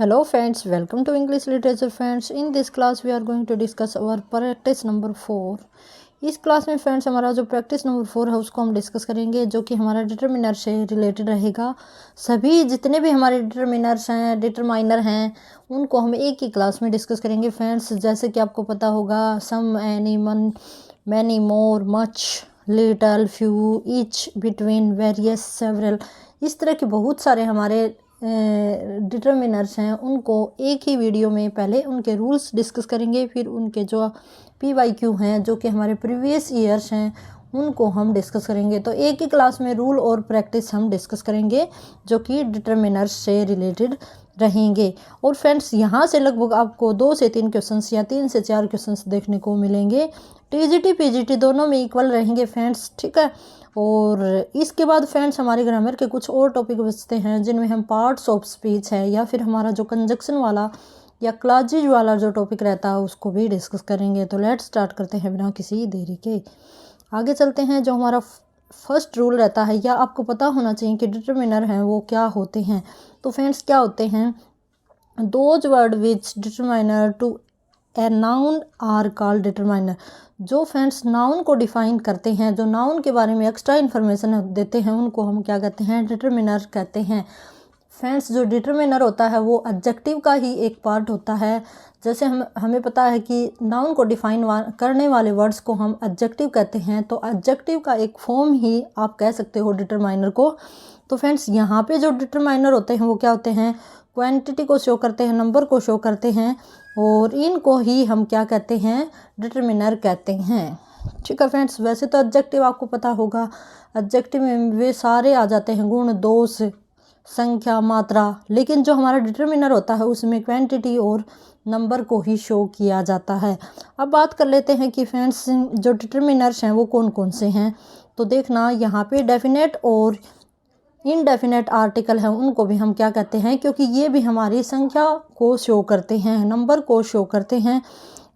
Hello friends, welcome to English Literature friends. In this class we are going to discuss our practice number 4. इस class में friends हमारा जो practice number 4 है उसको हम discuss करेंगे, जो कि हमारा डिटरमिनर से रिलेटेड रहेगा। सभी जितने भी हमारे डिटरमिनर्स हैं, डिटरमाइनर हैं, उनको हम एक ही क्लास में डिस्कस करेंगे फ्रेंड्स। जैसे कि आपको पता होगा, some, any, man, many, more, much, little, few, each, between, various, several, इस तरह के बहुत सारे हमारे डिटरमिनर्स हैं। उनको एक ही वीडियो में पहले उनके रूल्स डिस्कस करेंगे, फिर उनके जो PYQ हैं, जो कि हमारे प्रीवियस ईयर्स हैं, उनको हम डिस्कस करेंगे। तो एक ही क्लास में रूल और प्रैक्टिस हम डिस्कस करेंगे, जो कि डिटरमिनर्स से रिलेटेड रहेंगे। और फ्रेंड्स, यहाँ से लगभग आपको 2 से 3 क्वेश्चंस या 3 से 4 क्वेश्चंस देखने को मिलेंगे। TGT PGT दोनों में इक्वल रहेंगे फ्रेंड्स, ठीक है। और इसके बाद फ्रेंड्स हमारे ग्रामर के कुछ और टॉपिक बचते हैं, जिनमें हम पार्ट्स ऑफ स्पीच है, या फिर हमारा जो कंजक्शन वाला या क्लॉजेज वाला जो टॉपिक रहता है उसको भी डिस्कस करेंगे। तो लेट्स स्टार्ट करते हैं बिना किसी देरी के। आगे चलते हैं। जो हमारा फर्स्ट रूल रहता है, या आपको पता होना चाहिए कि डिटरमिनर हैं वो क्या होते हैं। तो फ्रेंड्स क्या होते हैं? Those word which determiner to a noun are called determiner. जो फ्रेंड्स नाउन को डिफाइन करते हैं, जो नाउन के बारे में एक्स्ट्रा इन्फॉर्मेशन देते हैं, उनको हम क्या कहते हैं? डिटरमिनर कहते हैं। फ्रेंड्स, जो डिटरमिनर होता है वो एडजेक्टिव का ही एक पार्ट होता है। जैसे हमें पता है कि नाउन को डिफाइन करने वाले वर्ड्स को हम एडजेक्टिव कहते हैं, तो एडजेक्टिव का एक फॉर्म ही आप कह सकते हो डिटरमाइनर को। तो फ्रेंड्स, यहाँ पे जो डिटरमाइनर होते हैं वो क्या होते हैं? क्वांटिटी को शो करते हैं, नंबर को शो करते हैं, और इनको ही हम क्या कहते हैं? डिटरमिनर कहते हैं, ठीक है फ्रेंड्स। वैसे तो एडजेक्टिव आपको पता होगा, एडजेक्टिव में वे सारे आ जाते हैं, गुण, दोष, संख्या, मात्रा। लेकिन जो हमारा डिटरमिनर होता है उसमें क्वांटिटी और नंबर को ही शो किया जाता है। अब बात कर लेते हैं कि फ्रेंड्स जो डिटरमिनर्स हैं वो कौन कौन से हैं। तो देखना, यहाँ पे डेफिनेट और इनडेफिनेट आर्टिकल हैं, उनको भी हम क्या कहते हैं? क्योंकि ये भी हमारी संख्या को शो करते हैं, नंबर को शो करते हैं।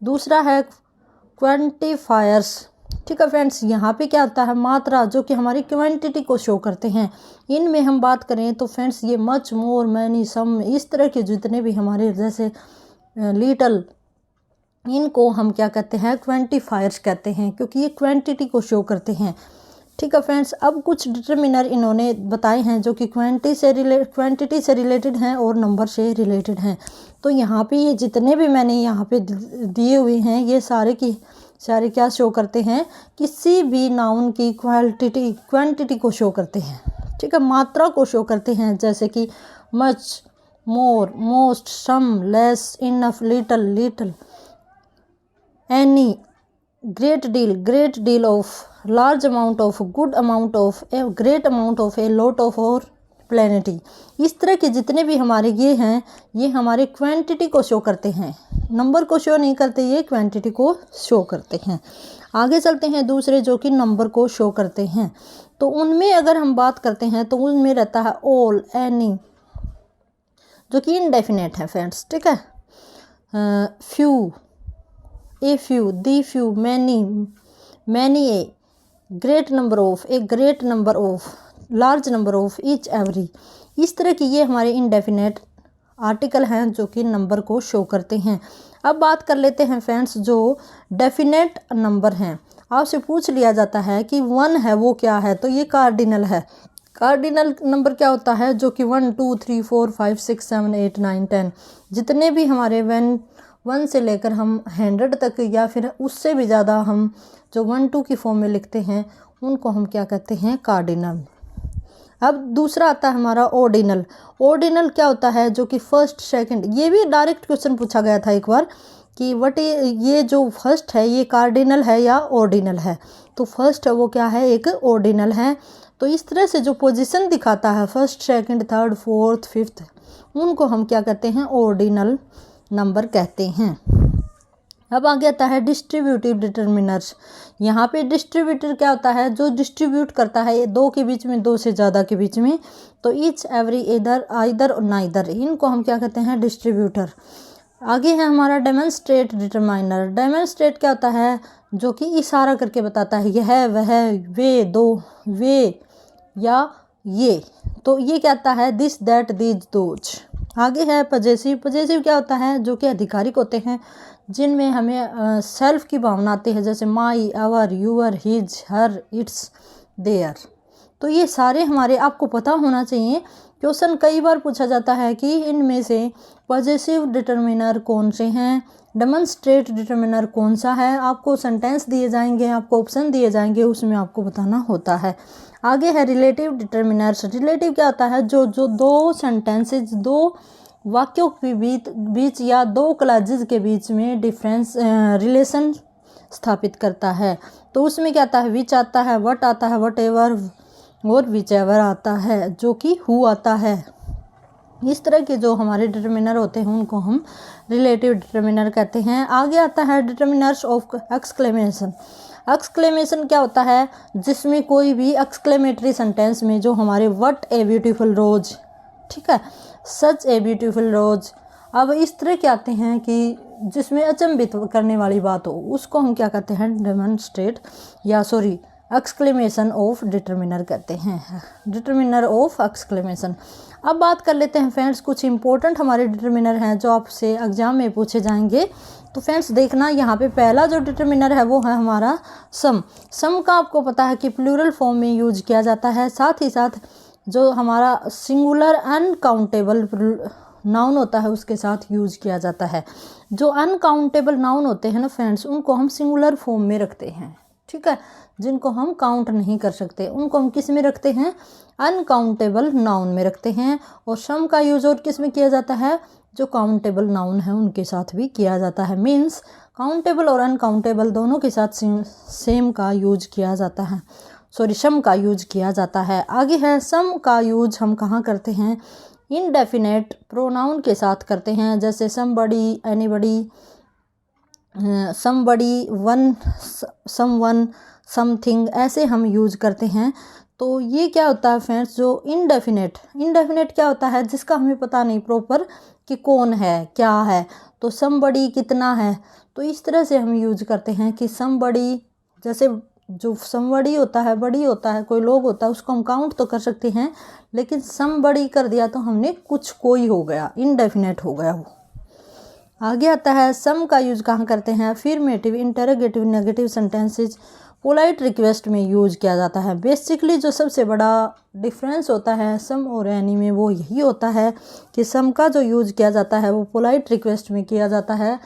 दूसरा है क्वांटिफायर्स, ठीक है फ्रेंड्स। यहाँ पे क्या आता है? मात्रा, जो कि हमारी क्वांटिटी को शो करते हैं। इनमें हम बात करें तो फ्रेंड्स ये मच, मोर, मैनी, सम, इस तरह के जितने भी हमारे जैसे लिटल, इनको हम क्या कहते हैं? क्वांटिफायर्स कहते हैं, क्योंकि ये क्वांटिटी को शो करते हैं, ठीक है फ्रेंड्स। अब कुछ डिटरमिनर इन्होंने बताए हैं जो कि क्वांटिटी से रिलेटेड हैं और नंबर से रिलेटेड हैं। तो यहाँ पे ये जितने भी मैंने यहाँ पे दिए हुए हैं, ये सारे की सारे क्या शो करते हैं? किसी भी नाउन की क्वांटिटी को शो करते हैं, ठीक है। मात्रा को शो करते हैं, जैसे कि much, more, most, some, less, enough, little, any, great deal of, large amount of, good amount of, a great amount of, a lot of, और plenty। इस तरह के जितने भी हमारे ये हैं, ये हमारे क्वांटिटी को शो करते हैं, नंबर को शो नहीं करते, ये क्वांटिटी को शो करते हैं। आगे चलते हैं दूसरे, जो कि नंबर को शो करते हैं। तो उनमें अगर हम बात करते हैं तो उनमें रहता है ऑल, एनी, जो कि इनडेफिनेट है फ्रेंड्स, ठीक है। Few, a few, the few, many, a great number of, a great number of, large number of, each, every। इस तरह की ये हमारे इनडेफिनेट आर्टिकल हैं जो कि नंबर को शो करते हैं। अब बात कर लेते हैं फ्रेंड्स जो डेफिनेट नंबर हैं। आपसे पूछ लिया जाता है कि 1 है वो क्या है, तो ये कार्डिनल है। कार्डिनल नंबर क्या होता है? जो कि 1 2 3 4 5 6 7 8 9 10, जितने भी हमारे 1 से लेकर हम 100 तक, या फिर उससे भी ज़्यादा हम जो 1 2 की फॉर्म में लिखते हैं, उनको हम क्या कहते हैं? कार्डिनल। अब दूसरा आता है हमारा ऑर्डिनल। ऑर्डिनल क्या होता है? जो कि फर्स्ट, सेकंड, ये भी डायरेक्ट क्वेश्चन पूछा गया था एक बार कि ये जो फर्स्ट है ये कार्डिनल है या ऑर्डिनल है। तो फर्स्ट है वो क्या है? एक ऑर्डिनल है। तो इस तरह से जो पोजीशन दिखाता है, first, second, third, fourth, fifth, उनको हम क्या कहते हैं? ऑर्डिनल नंबर कहते हैं। अब आगे आता है डिस्ट्रीब्यूटिव डिटरमिनर्स। यहाँ पे डिस्ट्रीब्यूटर क्या होता है? जो डिस्ट्रीब्यूट करता है 2 के बीच में, 2 से ज़्यादा के बीच में। तो ईच, एवरी, इधर, आइदर और नाइदर, इनको हम क्या कहते हैं? डिस्ट्रीब्यूटर। आगे है हमारा डेमोन्स्ट्रेट डिटरमाइनर। डेमोन्स्ट्रेट क्या होता है? जो कि इशारा करके बताता है, यह, वह, वे, दो, वे, या ये। तो ये कहता है दिस, दैट, दीज, दोज, आगे है पजेसिव। पजेसिव क्या होता है, जो कि आधिकारिक होते हैं, जिनमें हमें सेल्फ की भावना आती है, जैसे my, our, your, his, her, its, their. तो ये सारे हमारे आपको पता होना चाहिए। क्वेश्चन कई बार पूछा जाता है कि इनमें से पजेसिव डिटर्मिनर कौन से हैं, डेमोन्स्ट्रेट डिटर्मिनर कौन सा है। आपको सेंटेंस दिए जाएंगे, आपको ऑप्शन दिए जाएंगे, उसमें आपको बताना होता है। आगे है रिलेटिव डिटर्मिनर्स। रिलेटिव क्या होता है, जो दो सेंटेंसेज, दो वाक्यों के बीच या दो क्लॉजेज के बीच में डिफरेंस रिलेशन स्थापित करता है। तो उसमें क्या आता है, विच आता है, व्हाट आता है, वट एवर, और विच एवर आता है, जो कि हु आता है। इस तरह के जो हमारे डिटर्मिनर होते हैं उनको हम रिलेटिव डिटर्मिनर कहते हैं। आगे आता है डिटर्मिनर्स ऑफ एक्सक्लेमेशन। एक्सक्लेमेशन क्या होता है, जिसमें कोई भी एक्सक्लेमेटरी सेंटेंस में जो हमारे व्हाट ए ब्यूटीफुल रोज, ठीक है, सच ए ब्यूटीफुल रोज, अब इस तरह के आते हैं कि जिसमें अचंभित करने वाली बात हो, उसको हम क्या कहते हैं, डेमोन्स्ट्रेट या सॉरी एक्सक्लेमेशन ऑफ डिटर्मिनर कहते हैं, डिटर्मिनर ऑफ एक्सक्लेमेशन। अब बात कर लेते हैं फ्रेंड्स, कुछ इंपॉर्टेंट हमारे डिटर्मिनर हैं जो आपसे एग्जाम में पूछे जाएंगे। तो फ्रेंड्स देखना, यहाँ पे पहला जो डिटर्मिनर है वो है हमारा सम। सम का आपको पता है कि प्लूरल फॉर्म में यूज किया जाता है। साथ ही साथ जो हमारा सिंगुलर अनकाउंटेबल नाउन होता है उसके साथ यूज किया जाता है। जो अनकाउंटेबल नाउन होते हैं ना फ्रेंड्स, उनको हम सिंगुलर फॉर्म में रखते हैं, ठीक है, जिनको हम काउंट नहीं कर सकते उनको हम किस में रखते हैं, अनकाउंटेबल नाउन में रखते हैं। और सम का यूज और किस में किया जाता है, जो काउंटेबल नाउन है उनके साथ भी किया जाता है। मीन्स काउंटेबल और अनकाउंटेबल दोनों के साथ सेम का यूज किया जाता है, सॉरी सम का यूज किया जाता है। आगे है सम का यूज हम कहाँ करते हैं, इनडेफिनेट प्रोनाउन के साथ करते हैं, जैसे somebody, anybody, somebody, one, someone, something, ऐसे हम यूज करते हैं। तो ये क्या होता है फ्रेंड्स, जो इनडेफिनेट क्या होता है, जिसका हमें पता नहीं प्रॉपर कि कौन है, क्या है। तो समबडी कितना है, तो इस तरह से हम यूज करते हैं कि समबडी, जैसे जो समबडी होता है, बड़ी होता है, कोई लोग होता है, उसको हम काउंट तो कर सकते हैं, लेकिन समबडी कर दिया तो हमने कुछ कोई हो गया, इनडेफिनेट हो गया वो। आगे आता है सम का यूज कहाँ करते हैं, affirmative, interrogative, negative sentences, polite request में यूज किया जाता है। बेसिकली जो सबसे बड़ा डिफरेंस होता है सम और एनी में वो यही होता है कि सम का जो यूज किया जाता है वो पोलाइट रिक्वेस्ट में किया जाता है,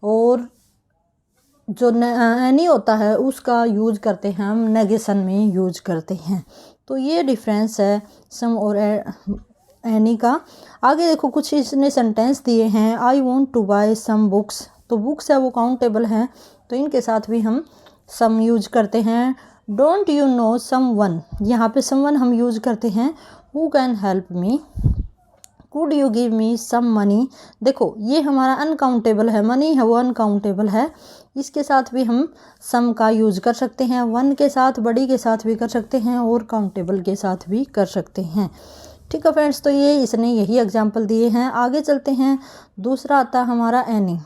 और जो एनी होता है उसका यूज करते हैं हम नेगेशन में यूज करते हैं। तो ये डिफरेंस है सम और एनी का। आगे देखो, कुछ इसने सेंटेंस दिए हैं, I want to buy some books. तो बुक्स है वो काउंटेबल हैं, तो इनके साथ भी हम सम यूज करते हैं। डोंट यू नो समवन, यहाँ पे समवन हम यूज करते हैं, who can help me. Could you give me some money, देखो ये हमारा अनकाउंटेबल है, मनी है वो अनकाउंटेबल है, इसके साथ भी हम सम का यूज कर सकते हैं। वन के साथ, बड़ी के साथ भी कर सकते हैं, और काउंटेबल के साथ भी कर सकते हैं। ठीक है फ्रेंड्स, तो ये इसने यही एग्जाम्पल दिए हैं। आगे चलते हैं, दूसरा आता है हमारा एनी।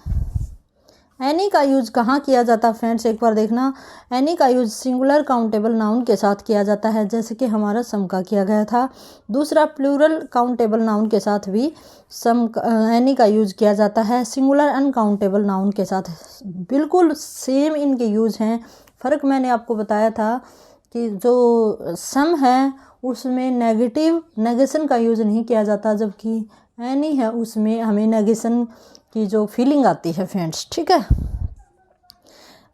एनी का यूज कहाँ किया जाता है फ्रेंड्स, एक बार देखना, एनी का यूज सिंगुलर काउंटेबल नाउन के साथ किया जाता है, जैसे कि हमारा सम का किया गया था। दूसरा, प्लूरल काउंटेबल नाउन के साथ भी एनी का यूज किया जाता है। सिंगुलर अनकाउंटेबल नाउन के साथ बिल्कुल सेम इनके यूज हैं। फ़र्क मैंने आपको बताया था कि जो सम है उसमें नेगेशन का यूज नहीं किया जाता, जबकि एनी है उसमें हमें नेगेशन की जो फीलिंग आती है फ्रेंड्स। ठीक है,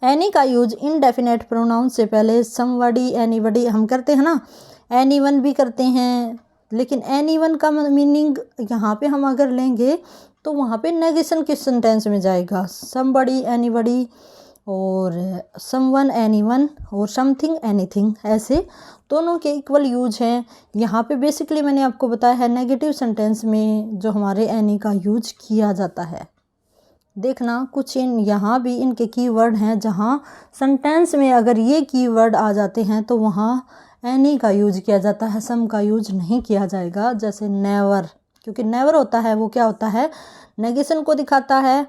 एनी का यूज इनडेफिनेट प्रोनाउन से पहले समबडी, एनीबडी हम करते हैं ना, एनीवन भी करते हैं, लेकिन एनीवन का मीनिंग यहाँ पे हम अगर लेंगे तो वहाँ पे नेगेशन किस सेंटेंस में जाएगा, समबडी, एनीबडी, और समवन, एनीवन, और समथिंग, एनीथिंग, ऐसे दोनों के इक्वल यूज हैं। यहाँ पे बेसिकली मैंने आपको बताया है नेगेटिव सेंटेंस में जो हमारे एनी का यूज किया जाता है। देखना, कुछ यहाँ भी इनके कीवर्ड हैं, जहाँ सेंटेंस में अगर ये कीवर्ड आ जाते हैं तो वहाँ एनी का यूज किया जाता है, सम का यूज नहीं किया जाएगा। जैसे नेवर, क्योंकि नेवर होता है वो क्या होता है, नेगेशन को दिखाता है।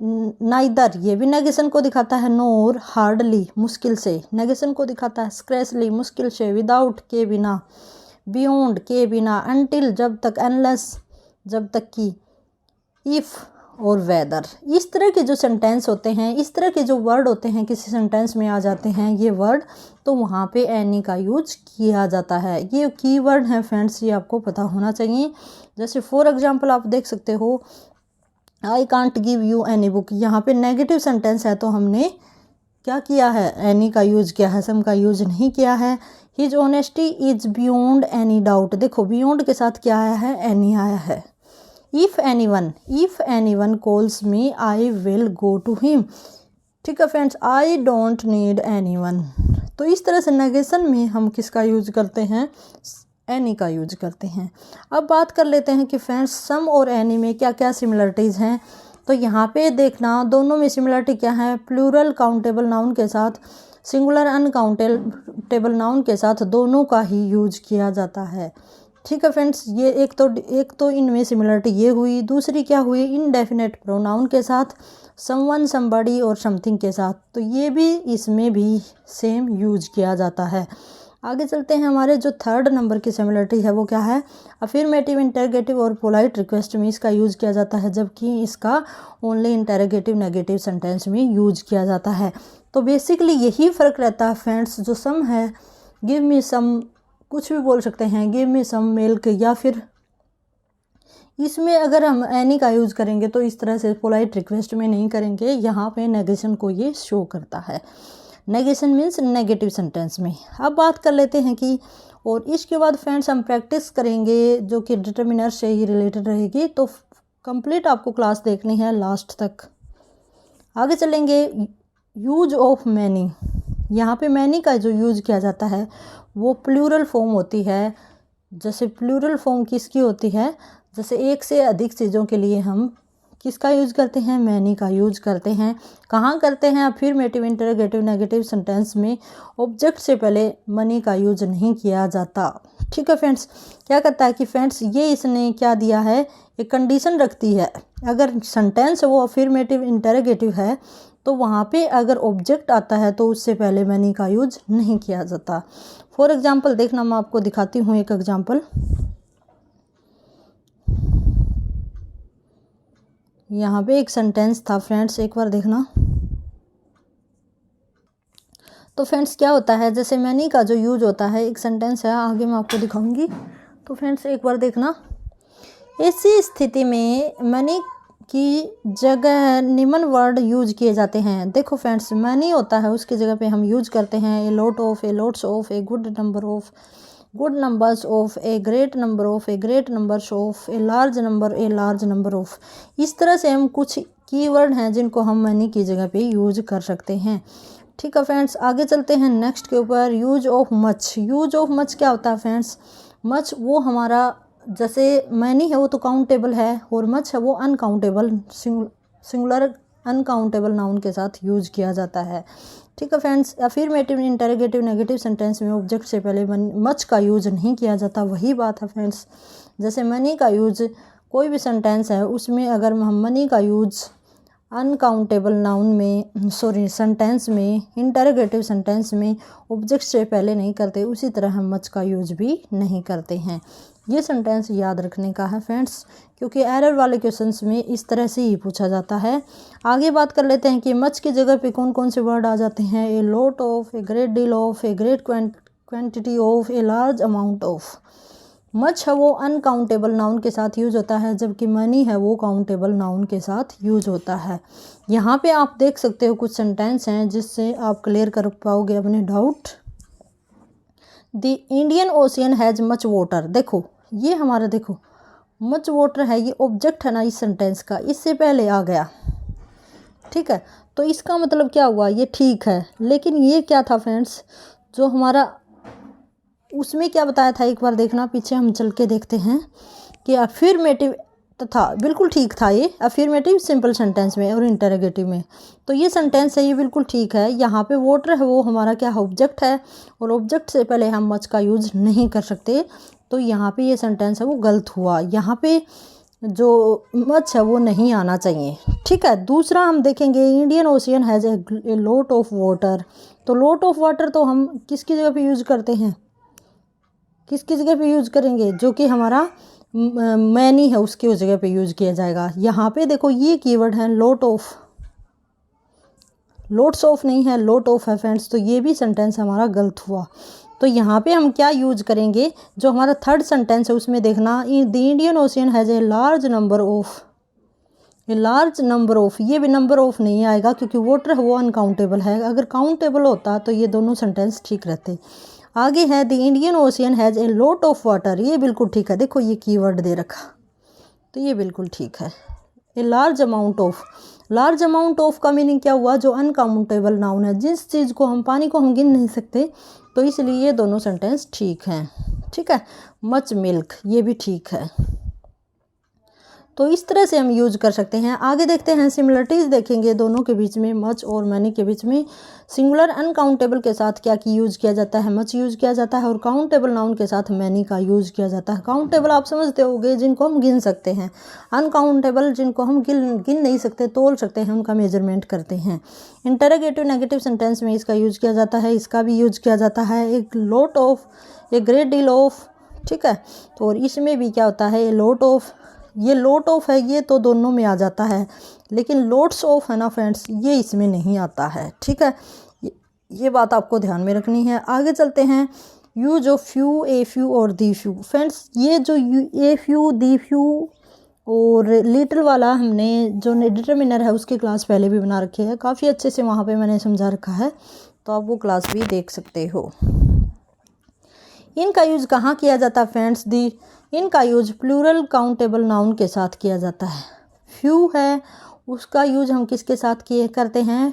नाइदर, ये भी नेगेशन को दिखाता है। नोर, हार्डली, मुश्किल से, नेगेशन को दिखाता है। स्क्रैचली, मुश्किल से। विदाउट, के बिना। बियॉन्ड, के बिना। अनटिल, जब तक। अनलेस, जब तक कि इफ़ और वेदर, इस तरह के जो सेंटेंस होते हैं, इस तरह के जो वर्ड होते हैं किसी सेंटेंस में आ जाते हैं ये वर्ड, तो वहाँ पे एनी का यूज किया जाता है। ये की वर्ड हैं फ्रेंड्स, ये आपको पता होना चाहिए। जैसे फॉर एग्जांपल आप देख सकते हो I can't give you any book, यहाँ पे नेगेटिव सेंटेंस है तो हमने क्या किया है, एनी का यूज किया है, सम का यूज नहीं किया है। His honesty is beyond any doubt, देखो बियॉन्ड के साथ क्या आया है, एनी आया है। If anyone calls me I will go to him, ठीक है friends, I don't need anyone. तो इस तरह से नेगेशन में हम किसका यूज करते हैं, एनी का यूज करते हैं। अब बात कर लेते हैं कि फ्रेंड्स सम और एनी में क्या क्या सिमिलरिटीज़ हैं। तो यहाँ पे देखना दोनों में सिमिलरिटी क्या है, प्लूरल काउंटेबल नाउन के साथ सिंगुलर अनकाउंटेबल नाउन के साथ दोनों का ही यूज किया जाता है। ठीक है फ्रेंड्स, ये एक तो इनमें सिमिलरिटी ये हुई। दूसरी क्या हुई, इनडेफिनेट प्रोनाउन के साथ, समवन, समबडी और समथिंग के साथ, तो ये भी इसमें भी सेम यूज किया जाता है। आगे चलते हैं, हमारे जो थर्ड नंबर की सिमिलरिटी है वो क्या है, अफर्मेटिव, इंटरोगेटिव और पोलाइट रिक्वेस्ट में इसका यूज किया जाता है, जबकि इसका ओनली इंटरोगेटिव नेगेटिव सेंटेंस में यूज किया जाता है। तो बेसिकली यही फ़र्क रहता है फ्रेंड्स। जो सम है, गिव मी सम, कुछ भी बोल सकते हैं, गिव मी सम मिल्क, या फिर इसमें अगर हम एनी का यूज़ करेंगे तो इस तरह से पोलाइट रिक्वेस्ट में नहीं करेंगे, यहाँ पे नेगेशन को ये शो करता है। नेगेशन मीन्स नेगेटिव सेंटेंस में। अब बात कर लेते हैं कि, और इसके बाद फ्रेंड्स हम प्रैक्टिस करेंगे जो कि डिटर्मिनर से ही रिलेटेड रहेगी, तो कंप्लीट आपको क्लास देखनी है लास्ट तक। आगे चलेंगे, यूज ऑफ मैनी। यहाँ पे मैनी का जो यूज किया जाता है वो प्लूरल फॉर्म होती है। जैसे प्लूरल फॉर्म किसकी होती है, जैसे एक से अधिक चीज़ों के लिए हम किसका यूज करते हैं, मैनी का यूज करते हैं। कहाँ करते हैं, अफर्मेटिव, इंटरोगेटिव, नेगेटिव सेंटेंस में ऑब्जेक्ट से पहले मनी का यूज नहीं किया जाता। ठीक है फ्रेंड्स, क्या करता है कि फ्रेंड्स ये इसने क्या दिया है, एक कंडीशन रखती है। अगर सेंटेंस वो अफर्मेटिव इंटरोगेटिव है तो वहाँ पे अगर ऑब्जेक्ट आता है तो उससे पहले मनी का यूज नहीं किया जाता। फॉर एग्जाम्पल देखना, मैं आपको दिखाती हूँ एक एग्जाम्पल। यहाँ पे एक सेंटेंस था फ्रेंड्स, एक बार देखना। तो फ्रेंड्स क्या होता है, जैसे मनी का जो यूज होता है, एक सेंटेंस है, आगे मैं आपको दिखाऊंगी। तो फ्रेंड्स एक बार देखना, ऐसी स्थिति में मनी की जगह निम्न वर्ड यूज किए जाते हैं। देखो फ्रेंड्स, मनी होता है उसकी जगह पे हम यूज करते हैं a lot of, A lots of, a good number of, good numbers of, a great number of, a great numbers of, a large number, a large number of. इस तरह से हम कुछ कीवर्ड हैं जिनको हम मनी की जगह पे यूज कर सकते हैं। ठीक है फ्रेंड्स, आगे चलते हैं नेक्स्ट के ऊपर, use of much. Use of much क्या होता है फ्रेंड्स, मच वो हमारा, जैसे मैनी है वो तो काउंटेबल है और मच है वो अनकाउंटेबल, सिंगुलर अनकाउंटेबल नाउन के साथ यूज किया जाता है। ठीक है friends, affirmative, interrogative, negative sentence में ऑब्जेक्ट से पहले मच का यूज नहीं किया जाता। वही बात है फ्रेंड्स, जैसे मनी का यूज कोई भी सेंटेंस है उसमें अगर हम मनी का यूज अनकाउंटेबल नाउन में, सेंटेंस में, इंटरोगेटिव सेंटेंस में ऑब्जेक्ट से पहले नहीं करते, उसी तरह हम मच का यूज भी नहीं करते हैं। ये सेंटेंस याद रखने का है फ्रेंड्स, क्योंकि एरर वाले क्वेश्चंस में इस तरह से ही पूछा जाता है। आगे बात कर लेते हैं कि मच की जगह पे कौन कौन से वर्ड आ जाते हैं, a lot of, a great deal of, a great quantity of, a large amount of. Much है वो अनकाउंटेबल नाउन के साथ यूज होता है, जबकि मनी है वो काउंटेबल नाउन के साथ यूज होता है। यहाँ पे आप देख सकते हो कुछ सेंटेंस हैं जिससे आप क्लियर कर पाओगे अपने doubt. The Indian ocean has much water, देखो ये हमारा, देखो मच वाटर है, ये ऑब्जेक्ट है ना इस सेंटेंस का, इससे पहले आ गया। ठीक है, तो इसका मतलब क्या हुआ, ये ठीक है, लेकिन ये क्या था फ्रेंड्स, जो हमारा उसमें क्या बताया था, एक बार देखना, पीछे हम चल के देखते हैं कि अफर्मेटिव तो था, बिल्कुल ठीक था ये अफर्मेटिव सिंपल सेंटेंस में और इंटरोगेटिव में। तो ये सेंटेंस है, ये बिल्कुल ठीक है। यहाँ पे वाटर है वो हमारा क्या ऑब्जेक्ट है, और ऑब्जेक्ट से पहले हम मच का यूज नहीं कर सकते, तो यहाँ पे ये सेंटेंस है वो गलत हुआ। यहाँ पे जो मच है वो नहीं आना चाहिए। ठीक है, दूसरा हम देखेंगे, Indian ocean has a lot of water. तो लॉट ऑफ वाटर तो हम किसकी जगह पे यूज करते हैं, किसकी जगह पे यूज करेंगे, जो कि हमारा मैनी है उसकी उस जगह पे यूज किया जाएगा। यहाँ पे देखो ये कीवर्ड है लॉट ऑफ, लोट्स ऑफ नहीं है, लॉट ऑफ है फ्रेंड्स, तो ये भी सेंटेंस हमारा गलत हुआ। तो यहाँ पे हम क्या यूज करेंगे, जो हमारा थर्ड सेंटेंस है उसमें देखना, the Indian ocean has a large number of, ये लार्ज नंबर ऑफ, ये भी नंबर ऑफ नहीं आएगा क्योंकि वाटर वो अनकाउंटेबल है। अगर काउंटेबल होता तो ये दोनों सेंटेंस ठीक रहते। आगे है the Indian ocean has a lot of water, ये बिल्कुल ठीक है। देखो ये कीवर्ड दे रखा तो ये बिल्कुल ठीक है। A large amount of, large amount of का मीनिंग क्या हुआ, जो अनकाउंटेबल नाउन है, जिस चीज़ को हम, पानी को हम गिन नहीं सकते, तो इसलिए ये दोनों सेंटेंस ठीक हैं। ठीक है। मच मिल्क, ये भी ठीक है। तो इस तरह से हम यूज कर सकते हैं। आगे देखते हैं, सिमिलरिटीज़ देखेंगे दोनों के बीच में, मच और मैनी के बीच में। सिंगुलर अनकाउंटेबल के साथ क्या की यूज किया जाता है, मच यूज किया जाता है, और काउंटेबल नाउन के साथ मैनी का यूज किया जाता है। काउंटेबल आप समझते होंगे, जिनको हम गिन सकते हैं। अनकाउंटेबल जिनको हम गिन नहीं सकते, तोल सकते हैं, उनका मेजरमेंट करते हैं। इंटरोगेटिव नेगेटिव सेंटेंस में इसका यूज किया जाता है, इसका भी यूज किया जाता है। एक lot of, a great deal of, ठीक है। तो और इसमें भी क्या होता है, ए लॉट ऑफ, ये लॉट ऑफ है, ये तो दोनों में आ जाता है, लेकिन लॉट्स ऑफ है ना फ्रेंड्स, ये इसमें नहीं आता है। ठीक है, ये बात आपको ध्यान में रखनी है। आगे चलते हैं, use of few, a few और दी फ्यू। फ्रेंड्स ये जो ए फ्यू, दी फ्यू और लिटिल वाला हमने जो डिटरमिनर है उसकी क्लास पहले भी बना रखी है, काफ़ी अच्छे से वहाँ पे मैंने समझा रखा है, तो आप वो क्लास भी देख सकते हो। इनका यूज कहाँ किया जाता है फ्रेंड्स, इनका यूज प्लूरल काउंटेबल नाउन के साथ किया जाता है। फ्यू है उसका यूज हम किसके साथ करते हैं,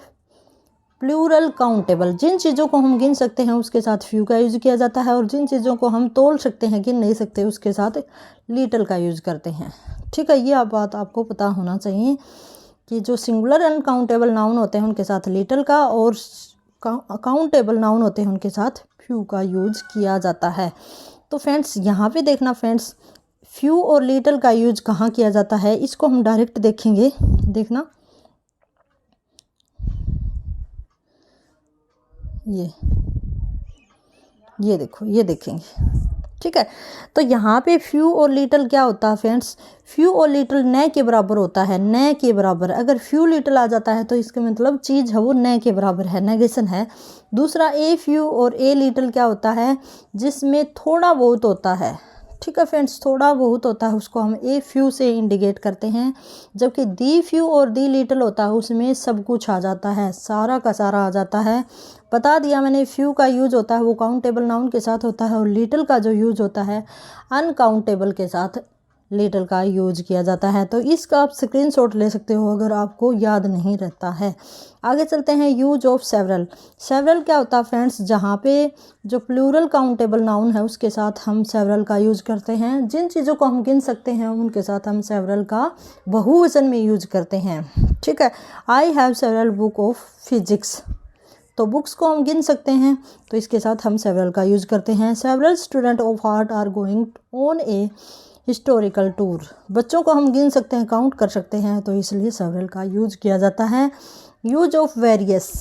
प्लूरल काउंटेबल, जिन चीज़ों को हम गिन सकते हैं उसके साथ फ्यू का यूज किया जाता है, और जिन चीज़ों को हम तोल सकते हैं, गिन नहीं सकते, उसके साथ लिटिल का यूज करते हैं। ठीक है, ये बात आपको पता होना चाहिए कि जो सिंगुलर अनकाउंटेबल नाउन होते हैं उनके साथ लिटिल का, और काउंटेबल नाउन होते हैं उनके साथ फ्यू का यूज किया जाता है। तो फ्रेंड्स यहाँ पे देखना फ्रेंड्स, फ्यू और लिटिल का यूज कहाँ किया जाता है, इसको हम डायरेक्ट देखेंगे। देखना ये देखो, ये देखेंगे। ठीक है, तो यहाँ पे फ्यू और लिटिल क्या होता है फ्रेंड्स, फ्यू और लिटिल न के बराबर होता है, न के बराबर। अगर फ्यू लिटिल आ जाता है तो इसका मतलब चीज़ है वो न के बराबर है, नेगेशन है। दूसरा ए फ्यू और ए लिटिल क्या होता है, जिसमें थोड़ा बहुत होता है। ठीक है फ्रेंड्स, थोड़ा बहुत होता है, उसको हम ए फ्यू से इंडिकेट करते हैं। जबकि दी फ्यू और दी लिटिल होता है, उसमें सब कुछ आ जाता है, सारा का सारा आ जाता है। बता दिया मैंने, फ्यू का यूज होता है वो काउंटेबल नाउन के साथ होता है, और लिटिल का जो यूज होता है अनकाउंटेबल के साथ लिटिल का यूज किया जाता है। तो इसका आप स्क्रीनशॉट ले सकते हो अगर आपको याद नहीं रहता है। आगे चलते हैं, यूज ऑफ सेवरल। सेवरल क्या होता है फ्रेंड्स, जहाँ पे जो प्लूरल काउंटेबल नाउन है उसके साथ हम सेवरल का यूज करते हैं। जिन चीज़ों को हम गिन सकते हैं उनके साथ हम सेवरल का बहुवचन में यूज करते हैं। ठीक है, I have several book of physics, तो बुक्स को हम गिन सकते हैं, तो इसके साथ हम सेवरल का यूज करते हैं। Several student of art are going on a historical tour, बच्चों को हम गिन सकते हैं, काउंट कर सकते हैं, तो इसलिए सेवरल का यूज किया जाता है। यूज ऑफ वेरियस,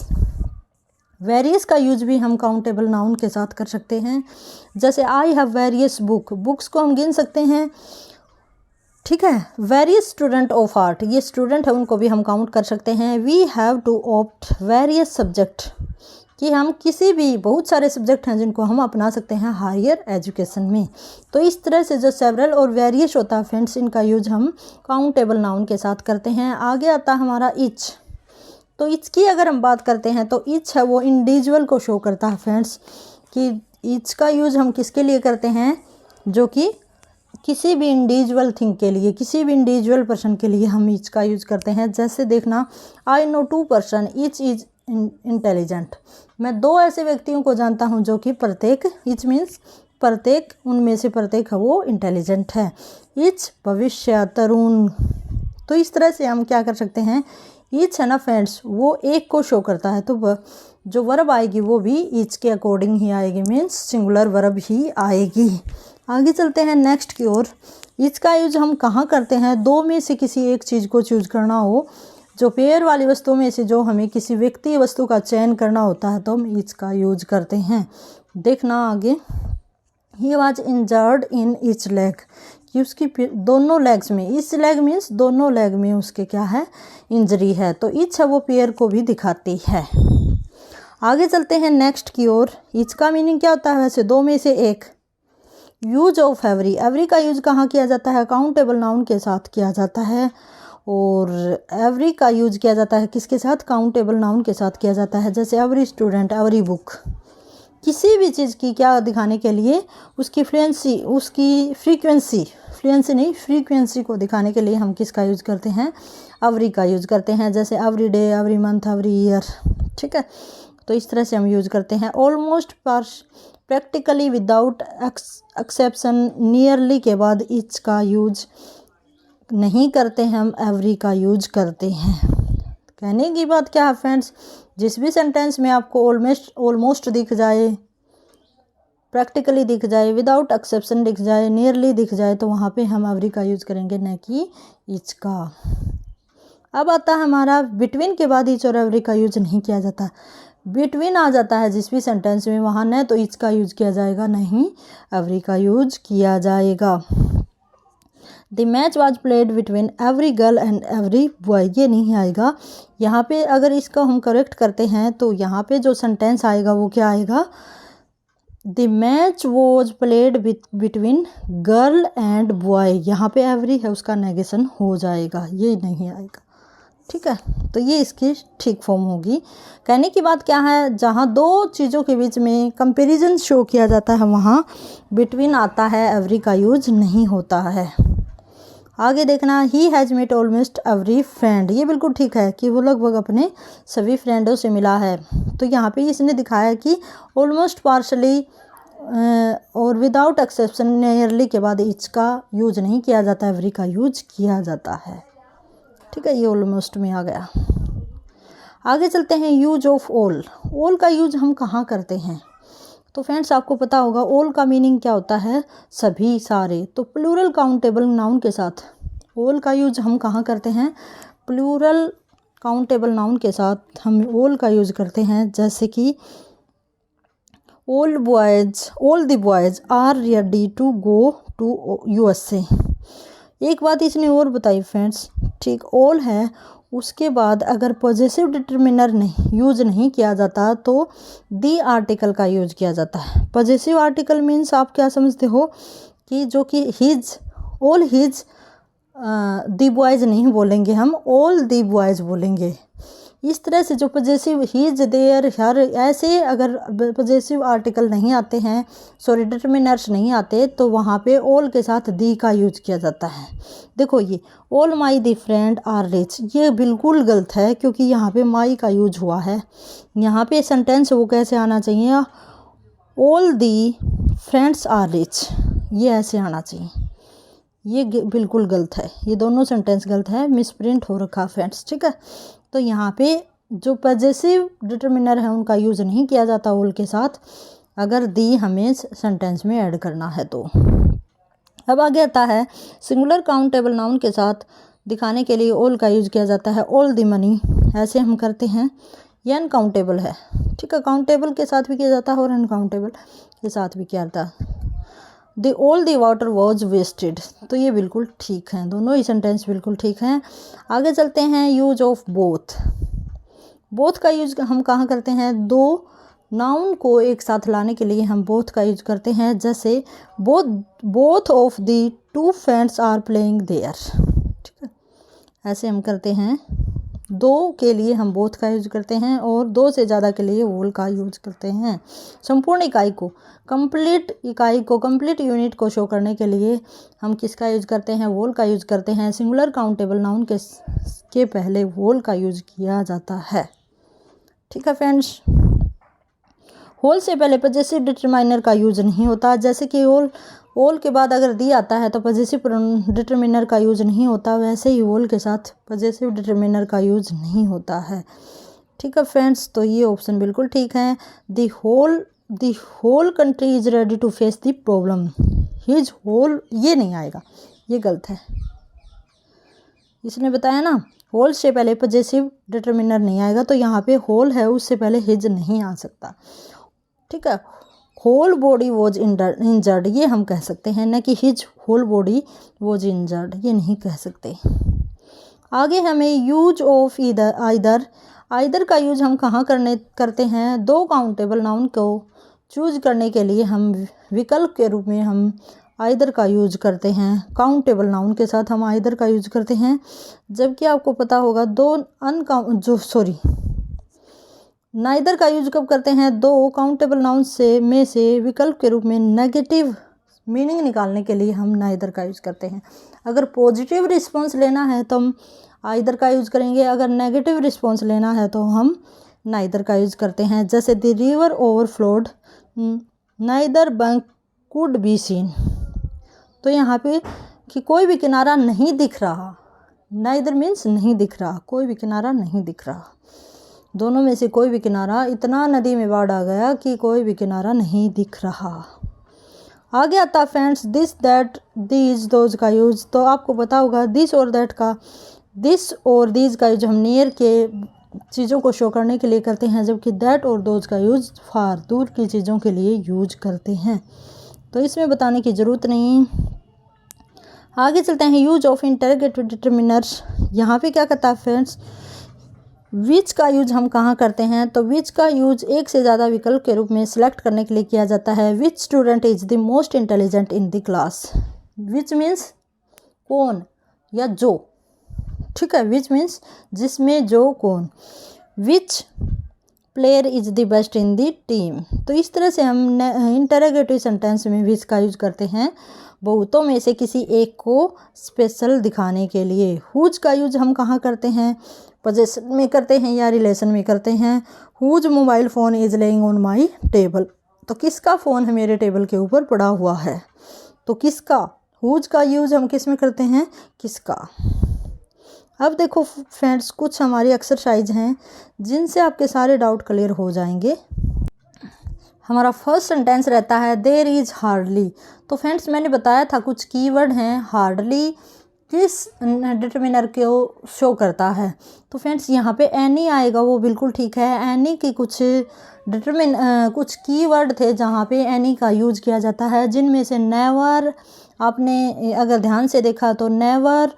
वेरियस का यूज भी हम काउंटेबल नाउन के साथ कर सकते हैं। जैसे I have various book, books को हम गिन सकते हैं। ठीक है, वेरियस स्टूडेंट ऑफ आर्ट, ये स्टूडेंट है उनको भी हम काउंट कर सकते हैं। We have to opt various subject, कि हम किसी भी, बहुत सारे सब्जेक्ट हैं जिनको हम अपना सकते हैं हायर एजुकेशन में। तो इस तरह से जो सेवरल और वेरियस होता है फ्रेंड्स, इनका यूज हम काउंटेबल नाउन के साथ करते हैं। आगे आता है हमारा इच। तो इच की अगर हम बात करते हैं तो इच है वो इंडिविजुअल को शो करता है फ्रेंड्स, कि इच का यूज हम किसके लिए करते हैं, जो कि किसी भी इंडिविजुअल थिंग के लिए, किसी भी इंडिविजुअल पर्सन के लिए हम इच का यूज करते हैं। जैसे देखना, I know 2 person each is intelligent, मैं 2 ऐसे व्यक्तियों को जानता हूं जो कि प्रत्येक, इच मीन्स प्रत्येक, उनमें से प्रत्येक है वो इंटेलिजेंट है। इच भविष्य, तरुण। तो इस तरह से हम क्या कर सकते हैं, इच है ना फ्रेंड्स वो एक को शो करता है, तो जो वर्ब आएगी वो भी इच के अकॉर्डिंग ही आएगी, मीन्स सिंगुलर वर्ब ही आएगी। आगे चलते हैं नेक्स्ट की ओर। इच का यूज हम कहाँ करते हैं, 2 में से किसी एक चीज़ को चूज करना हो, जो पेयर वाली वस्तुओं में से जो हमें किसी व्यक्ति वस्तु का चयन करना होता है, तो हम इच का यूज करते हैं। देखना आगे, he was injured in each leg, कि उसकी दोनों लेग्स में, इस लेग मीन्स दोनों लेग में उसके क्या है, इंजरी है, तो इच है वो पेयर को भी दिखाती है। आगे चलते हैं नेक्स्ट की ओर। इच का मीनिंग क्या होता है वैसे, दो में से एक। यूज ऑफ एवरी, एवरी का यूज कहाँ किया जाता है, काउंटेबल नाउन के साथ किया जाता है, और एवरी का यूज किया जाता है किसके साथ, काउंटेबल नाउन के साथ किया जाता है। जैसे एवरी स्टूडेंट, एवरी बुक, किसी भी चीज़ की क्या दिखाने के लिए, उसकी फ्लुएंसी, उसकी फ्रीक्वेंसी, फ्लुएंसी नहीं फ्रीक्वेंसी को दिखाने के लिए हम किसका यूज करते हैं, एवरी का यूज करते हैं। जैसे every day, every month, every year, ठीक है, तो इस तरह से हम यूज करते हैं। Almost, practically, without exception, nearly के बाद इच का यूज नहीं करते हैं, हम एवरी का यूज करते हैं। कहने की बात क्या है फ्रेंड्स, जिस भी सेंटेंस में आपको ऑलमोस्ट दिख जाए, प्रैक्टिकली दिख जाए, विदाउट एक्सेप्शन दिख जाए, नियरली दिख जाए, तो वहाँ पे हम एवरी का यूज करेंगे, न कि इच का। अब आता है हमारा बिटवीन के बाद इच और एवरी का यूज नहीं किया जाता। बिटवीन आ जाता है जिस भी सेंटेंस में, वहाँ न तो इच का यूज किया जाएगा, न ही एवरी का यूज किया जाएगा। The match was played between every girl and every boy, ये नहीं आएगा यहाँ पे। अगर इसका हम करेक्ट करते हैं तो यहाँ पे जो सेंटेंस आएगा वो क्या आएगा, the match was played between girl and boy, यहाँ पे एवरी है उसका नेगेशन हो जाएगा, ये नहीं आएगा, ठीक है। तो ये इसकी ठीक फॉर्म होगी। कहने की बात क्या है, जहाँ दो चीज़ों के बीच में कंपैरिजन शो किया जाता है वहाँ बिटवीन आता है, एवरी का यूज नहीं होता है। आगे देखना, he has met almost every friend, ये बिल्कुल ठीक है कि वो लगभग अपने सभी फ्रेंडों से मिला है। तो यहाँ पे इसने दिखाया कि ऑलमोस्ट, पार्शली और विदाउट एक्सेप्शन, नियरली के बाद इच का यूज नहीं किया जाता, एवरी का यूज किया जाता है, ठीक है। ये ऑलमोस्ट में आ गया। आगे चलते हैं, यूज ऑफ ऑल। ऑल का यूज हम कहाँ करते हैं, तो फ्रेंड्स आपको पता होगा ऑल का मीनिंग क्या होता है, सभी, सारे। तो प्लूरल काउंटेबल नाउन के साथ ऑल का यूज हम कहाँ करते हैं, प्लूरल काउंटेबल नाउन के साथ हम ऑल का यूज करते हैं। जैसे कि all the boys are ready to go to USA। एक बात इसने और बताई फ्रेंड्स, ठीक, ऑल है, उसके बाद अगर पॉजेसिव डिटरमिनर यूज नहीं किया जाता तो दी आर्टिकल का यूज किया जाता है। पॉजेसिव आर्टिकल मीन्स आप क्या समझते हो कि जो कि हिज, ऑल हिज, दी बॉयज़ नहीं बोलेंगे हम, ऑल दी बॉयज़ बोलेंगे। इस तरह से जो पॉजेसिव, हिज, देयर, हर, ऐसे अगर पॉजेसिव आर्टिकल नहीं आते हैं, सॉरी डिटरमिनर्स नहीं आते, तो वहाँ पे ऑल के साथ दी का यूज किया जाता है। देखो ये all my the friend are rich, ये बिल्कुल गलत है क्योंकि यहाँ पे माई का यूज हुआ है। यहाँ पे सेंटेंस वो कैसे आना चाहिए, all the friends are rich, ये ऐसे आना चाहिए। ये बिल्कुल गलत है, ये दोनों सेंटेंस गलत है, मिसप्रिंट हो रखा फ्रेंड्स, ठीक है। तो यहाँ पे जो पॉजेसिव डिटरमिनर है उनका यूज नहीं किया जाता ऑल के साथ, अगर दी हमें सेंटेंस में ऐड करना है तो। अब आगे आता है, सिंगुलर काउंटेबल नाउन के साथ दिखाने के लिए ऑल का यूज किया जाता है, ऑल दी मनी, ऐसे हम करते हैं। ये अनकाउंटेबल है, ठीक है, काउंटेबल के साथ भी किया जाता है और अनकाउंटेबल के साथ भी किया जाता है। The all the water was wasted, तो ये बिल्कुल ठीक है, दोनों ही सेंटेंस बिल्कुल ठीक हैं। आगे चलते हैं, यूज ऑफ बोथ। बोथ का यूज हम कहाँ करते हैं, दो नाउन को एक साथ लाने के लिए हम बोथ का यूज करते हैं। जैसे both of the two friends are playing there, ठीक है, ऐसे हम करते हैं। दो के लिए हम बोथ का यूज करते हैं और दो से ज़्यादा के लिए ऑल का यूज करते हैं। संपूर्ण इकाई को, कंप्लीट इकाई को, कंप्लीट यूनिट को शो करने के लिए हम किसका यूज करते हैं, ऑल का यूज करते हैं। सिंगुलर काउंटेबल नाउन के पहले ऑल का यूज किया जाता है, ठीक है फ्रेंड्स। होल से पहले पॉजेसिव डिटरमाइनर का यूज नहीं होता, जैसे कि ऑल के बाद अगर दी आता है तो पॉजेसिव डिटरमिनर का यूज नहीं होता, वैसे ही ऑल के साथ पॉजेसिव डिटरमिनर का यूज नहीं होता है, ठीक है फ्रेंड्स। तो ये ऑप्शन बिल्कुल ठीक है। The whole country is ready to face the problem, his whole, ये नहीं आएगा, ये गलत है। इसने बताया ना होल से पहले पॉजेसिव डिटरमिनर नहीं आएगा, तो यहाँ पे होल है उससे पहले हिज नहीं आ सकता, ठीक है। होल बॉडी वॉज इंजर्ड, ये हम कह सकते हैं, न कि his whole body was injured, ये नहीं कह सकते। आगे हमें यूज ऑफ आइदर का यूज हम कहाँ करते हैं? दो काउंटेबल नाउन को चूज करने के लिए हम विकल्प के रूप में हम आइदर का यूज करते हैं। काउंटेबल नाउन के साथ हम आइदर का यूज करते हैं, जबकि आपको पता होगा नाइदर का यूज कब करते हैं? दो काउंटेबल नाउन में से विकल्प के रूप में नेगेटिव मीनिंग निकालने के लिए हम नाइदर का यूज करते हैं। अगर पॉजिटिव रिस्पॉन्स लेना है तो हम आइदर का यूज करेंगे, अगर नेगेटिव रिस्पॉन्स लेना है तो हम नाइदर का यूज करते हैं। जैसे the river overflowed, neither bank could be seen, तो यहाँ पे कि कोई भी किनारा नहीं दिख रहा, नाइदर मीन्स नहीं दिख रहा, कोई भी किनारा नहीं दिख रहा, दोनों में से कोई भी किनारा, इतना नदी में बाढ़ आ गया कि कोई भी किनारा नहीं दिख रहा। आगे आता friends this that these those का यूज, तो आपको पता होगा दिस और दैट का, दिस और दीज का यूज हम नियर के चीज़ों को शो करने के लिए करते हैं, जबकि दैट और दोज का यूज फार दूर की चीज़ों के लिए यूज करते हैं, तो इसमें बताने की ज़रूरत नहीं। आगे चलते हैं यूज ऑफ इंटरोगेटिव डिटरमिनर्स। यहाँ पे क्या करता है फ्रेंड्स, विच का यूज हम कहाँ करते हैं? तो विच का यूज एक से ज़्यादा विकल्प के रूप में सिलेक्ट करने के लिए किया जाता है। Which student is the most intelligent in the class, which means कौन या जो, ठीक है, विच मीन्स जिसमें जो, कौन। विच player is the best in the team, तो इस तरह से हम इंटरोगेटिव सेंटेंस में विच का यूज करते हैं बहुतों में से किसी एक को स्पेशल दिखाने के लिए। हुज का यूज हम कहाँ करते हैं? पोजेशन में करते हैं या रिलेशन में करते हैं। Whose mobile phone is lying on my table, तो किसका फ़ोन है मेरे टेबल के ऊपर पड़ा हुआ है, तो किसका। हुज का यूज हम किस में करते हैं? किसका। अब देखो फ्रेंड्स, कुछ हमारी एक्सरसाइज हैं जिनसे आपके सारे डाउट क्लियर हो जाएंगे। हमारा फर्स्ट सेंटेंस रहता है देयर इज़ हार्डली, तो फ्रेंड्स मैंने बताया था कुछ कीवर्ड हैं। हार्डली किस डिटरमिनर को शो करता है? तो फ्रेंड्स यहाँ पे एनी आएगा, वो बिल्कुल ठीक है। एनी की कुछ कुछ कीवर्ड थे जहाँ पे एनी का यूज किया जाता है, जिनमें से नेवर, आपने अगर ध्यान से देखा तो never,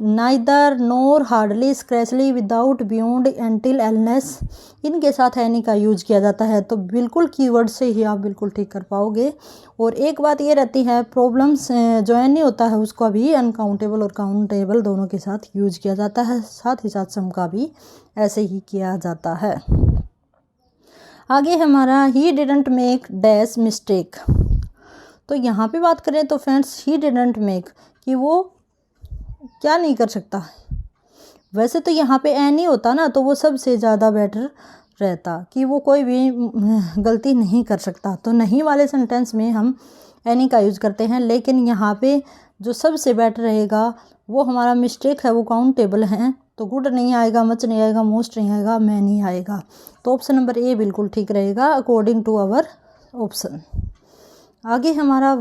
neither, nor, hardly, scarcely, without, beyond, until, एलनेस, इनके साथ एनी का यूज किया जाता है। तो बिल्कुल कीवर्ड से ही आप बिल्कुल ठीक कर पाओगे। और एक बात ये रहती है, प्रॉब्लम्स जो एनी होता है उसका भी अनकाउंटेबल और काउंटेबल दोनों के साथ यूज किया जाता है, साथ ही साथ सम का भी ऐसे ही किया जाता है। आगे हमारा he didn't make dash mistake, तो यहाँ पे बात करें तो फ्रेंड्स ही डिडंट मेक कि वो क्या नहीं कर सकता। वैसे तो यहाँ पे एनी होता ना तो वो सबसे ज़्यादा बेटर रहता कि वो कोई भी गलती नहीं कर सकता, तो नहीं वाले सेंटेंस में हम एनी का यूज़ करते हैं। लेकिन यहाँ पे जो सबसे बेटर रहेगा वो हमारा मिस्टेक है, वो काउंटेबल है, तो गुड नहीं आएगा, मच नहीं आएगा, मोस्ट नहीं आएगा, मैं नहीं आएगा। तो ऑप्शन नंबर ए बिल्कुल ठीक रहेगा अकॉर्डिंग टू आवर ऑप्शन। आगे हमारा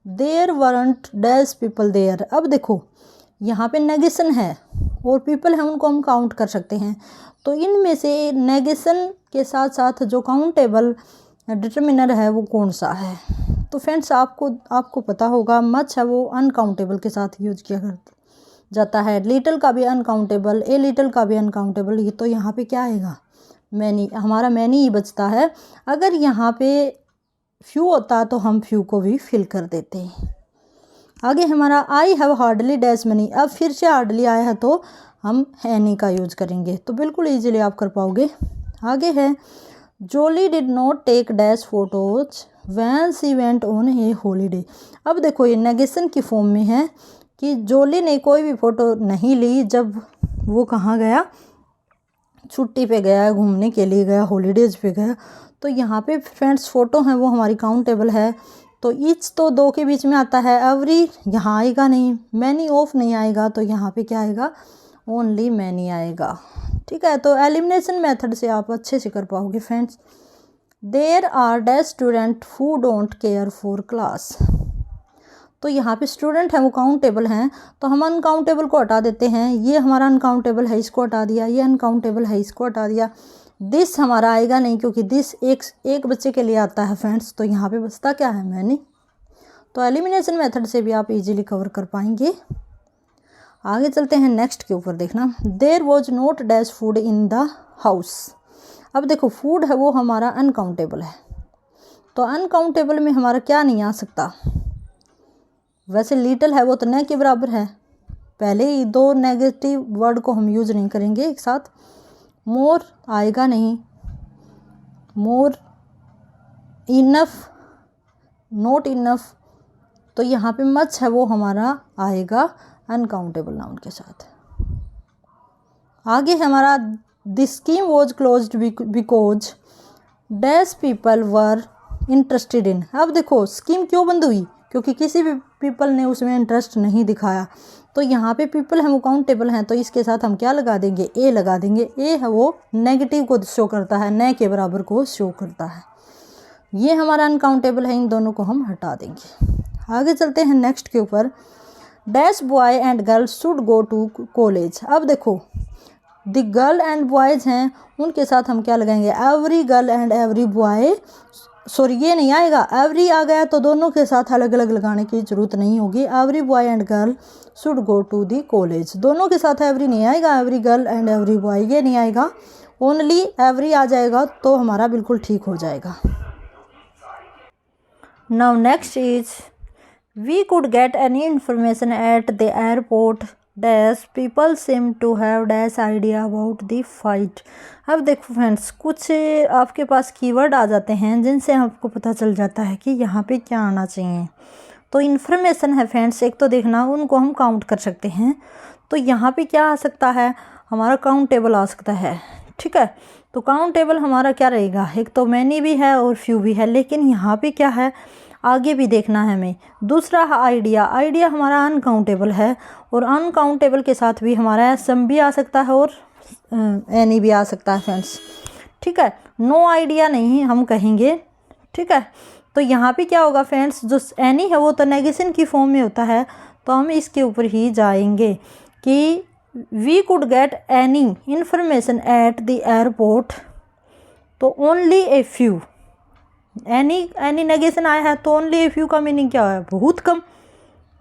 there weren't dash people there. अब देखो यहाँ पे नेगेशन है और पीपल है, उनको हम काउंट कर सकते हैं। तो इनमें से नेगेशन के साथ साथ जो काउंटेबल डिटरमिनर है वो कौन सा है? तो फ्रेंड्स आपको पता होगा मच है, वो अनकाउंटेबल के साथ यूज किया जाता है। लिटिल का भी अनकाउंटेबल, ए लिटिल का भी अनकाउंटेबल, ये तो यहाँ पे क्या आएगा? मैनी, हमारा मैनी ही बचता है। अगर यहाँ पे फ्यू होता तो हम फ्यू को भी फिल कर देते हैं। आगे हमारा I have hardly dash money. अब फिर से हार्डली आया है तो हम एनी का यूज करेंगे, तो बिल्कुल इजीली आप कर पाओगे। आगे है Jolie did not take dash photos when she went on a holiday. अब देखो ये नेगेशन की फॉर्म में है कि जोली ने कोई भी फ़ोटो नहीं ली जब वो कहाँ गया, छुट्टी पे गया, घूमने के लिए गया, हॉलीडेज पे गया। तो यहाँ पे फ्रेंड्स फ़ोटो हैं वो हमारी काउंटेबल है, तो ईच तो दो के बीच में आता है, एवरी यहाँ आएगा नहीं, मैनी ऑफ नहीं आएगा, तो यहाँ पे क्या आएगा? ओनली मैनी आएगा। ठीक है, तो एलिमिनेशन मेथड से आप अच्छे से कर पाओगे friends. There are dash student who don't care for class. तो यहाँ पे स्टूडेंट है वो काउंटेबल हैं, तो हम अनकाउंटेबल को हटा देते हैं। ये हमारा अनकाउंटेबल है, इसको हटा दिया, ये अनकाउंटेबल है, इसको हटा दिया। दिस हमारा आएगा नहीं, क्योंकि दिस एक बच्चे के लिए आता है फ्रेंड्स। तो यहाँ पे बचता क्या है, मैनी। तो एलिमिनेशन मेथड से भी आप इजीली कवर कर पाएंगे। आगे चलते हैं नेक्स्ट के ऊपर। देखना, there was not dash food in the house. अब देखो फूड है वो हमारा अनकाउंटेबल है, तो अनकाउंटेबल में हमारा क्या नहीं आ सकता। वैसे लिटिल है वो तो न के बराबर है, पहले ही दो नेगेटिव वर्ड को हम यूज नहीं करेंगे एक साथ। मोर आएगा नहीं, मोर, इनफ, नॉट इनफ। तो यहाँ पे मच है वो हमारा आएगा अनकाउंटेबल नाउन के साथ। आगे हमारा the scheme was closed because dash people were interested in. अब देखो स्कीम क्यों बंद हुई, क्योंकि किसी भी पीपल ने उसमें इंटरेस्ट नहीं दिखाया। तो यहाँ पे पीपल हम काउंटेबल हैं, तो इसके साथ हम क्या लगा देंगे, ए लगा देंगे। ए है वो नेगेटिव को शो करता है, न के बराबर को शो करता है। ये हमारा अनकाउंटेबल है, इन दोनों को हम हटा देंगे। आगे चलते हैं नेक्स्ट के ऊपर। Dash boy and girls should go to college. अब देखो द गर्ल एंड बॉयज़ हैं, उनके साथ हम क्या लगाएंगे, every girl and every boy. Sorry ये नहीं आएगा, एवरी आ गया तो दोनों के साथ अलग अलग लगाने की जरूरत नहीं होगी। Every boy and girl should go to the college, दोनों के साथ एवरी नहीं आएगा, every girl and every boy ये नहीं आएगा, ओनली एवरी आ जाएगा, तो हमारा बिल्कुल ठीक हो जाएगा। Now next is we could get any information at the airport dash people seem to have dash idea about the fight. अब देखो फ्रेंड्स, कुछ आपके पास कीवर्ड आ जाते हैं जिनसे आपको पता चल जाता है कि यहाँ पे क्या आना चाहिए। तो इन्फॉर्मेशन है फ्रेंड्स, एक तो देखना उनको हम काउंट कर सकते हैं। तो यहाँ पे क्या आ सकता है, हमारा काउंटेबल आ सकता है, ठीक है। तो काउंटेबल हमारा क्या रहेगा, एक तो मैनी भी है और फ्यू भी है, लेकिन यहाँ पे क्या है आगे भी देखना है हमें। दूसरा आइडिया, आइडिया हमारा अनकाउंटेबल है, और अनकाउंटेबल के साथ भी हमारा सम भी आ सकता है और एनी भी आ सकता है फ्रेंड्स, ठीक है। नो आइडिया नहीं हम कहेंगे, ठीक है। तो यहाँ पे क्या होगा फ्रेंड्स, जो एनी है वो तो नेगेशन की फॉर्म में होता है, तो हम इसके ऊपर ही जाएंगे कि we could get any information at the airport, तो only a few. Any negation आया है तो ओनली ए फ्यू का मीनिंग क्या है, बहुत कम,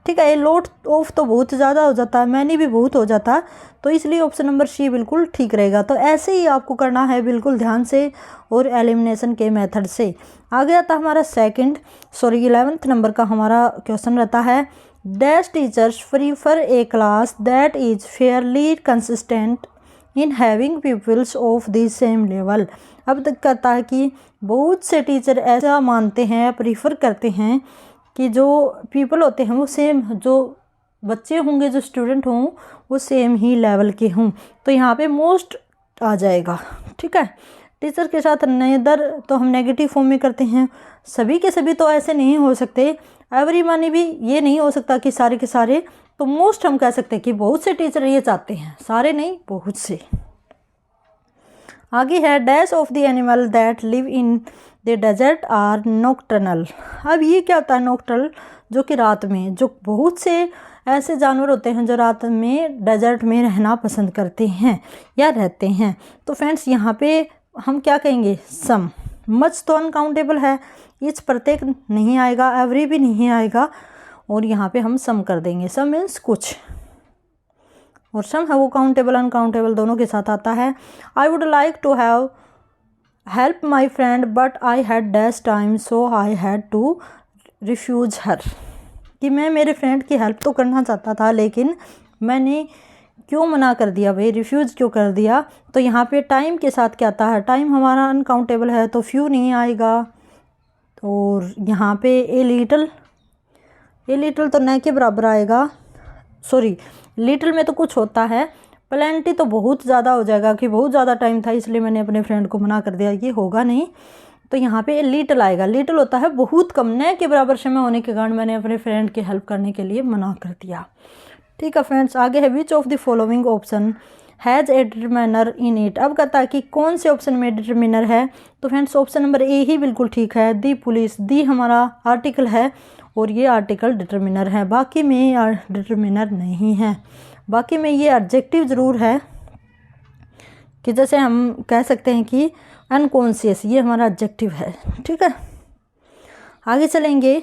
ठीक है। ये लॉट ऑफ तो बहुत ज़्यादा हो जाता है, मैनी भी बहुत हो जाता है, तो इसलिए ऑप्शन नंबर सी बिल्कुल ठीक रहेगा। तो ऐसे ही आपको करना है बिल्कुल ध्यान से और एलिमिनेशन के मेथड से। आगे आता है हमारा 11th नंबर का हमारा क्वेश्चन रहता है, dash teachers prefer a class that is fairly consistent in having peoples of the same level. अब तक कहता है कि बहुत से टीचर ऐसा मानते हैं, प्रीफर करते हैं कि जो पीपल होते हैं वो सेम, जो बच्चे होंगे, जो स्टूडेंट हों वो सेम ही लेवल के हों। तो यहाँ पे मोस्ट आ जाएगा, ठीक है। टीचर के साथ नेदर तो हम नेगेटिव फॉर्म में करते हैं, सभी के सभी तो ऐसे नहीं हो सकते, एवरी मानी भी ये नहीं हो सकता कि सारे के सारे। तो मोस्ट हम कह सकते हैं कि बहुत से टीचर ये चाहते हैं, सारे नहीं बहुत से। आगे है dash of the animal that live in the desert are nocturnal. अब ये क्या होता है नॉक्टर्नल, जो कि रात में, जो बहुत से ऐसे जानवर होते हैं जो रात में डेजर्ट में रहना पसंद करते हैं या रहते हैं। तो फ्रेंड्स यहाँ पे हम क्या कहेंगे, सम। मच तो अनकाउंटेबल है, इस प्रत्येक नहीं आएगा, एवरी भी नहीं आएगा, और यहाँ पे हम सम कर देंगे। सम मीन्स कुछ, और सम है वो काउंटेबल अनकाउंटेबल दोनों के साथ आता है। I would like to have help my friend but I had dash time so I had to refuse her, कि मैं मेरे फ्रेंड की हेल्प तो करना चाहता था लेकिन मैंने क्यों मना कर दिया भाई, रिफ्यूज़ क्यों कर दिया। तो यहाँ पे टाइम के साथ क्या आता है, टाइम हमारा अनकाउंटेबल है तो फ्यू नहीं आएगा। और यहाँ पे ए लिटल तो न के बराबर आएगा, सॉरी लिटिल में तो कुछ होता है, प्लेंटी तो बहुत ज़्यादा हो जाएगा कि बहुत ज़्यादा टाइम था इसलिए मैंने अपने फ्रेंड को मना कर दिया, ये होगा नहीं। तो यहाँ पे लिटिल आएगा, लिटिल होता है बहुत कम, न के बराबर समय होने के कारण मैंने अपने फ्रेंड की हेल्प करने के लिए मना कर दिया, ठीक है फ्रेंड्स। आगे है which of the following option has a determiner in it. अब कहता है कि कौन से ऑप्शन में डिटरमिनर है। तो फ्रेंड्स ऑप्शन नंबर ए ही बिल्कुल ठीक है, दी पुलिस। दी हमारा आर्टिकल है और ये आर्टिकल डिटरमिनर है, बाकी में डिटरमिनर नहीं है। बाकी में ये एडजेक्टिव ज़रूर है कि जैसे हम कह सकते हैं कि अनकॉन्शियस, ये हमारा एडजेक्टिव है। ठीक है, आगे चलेंगे।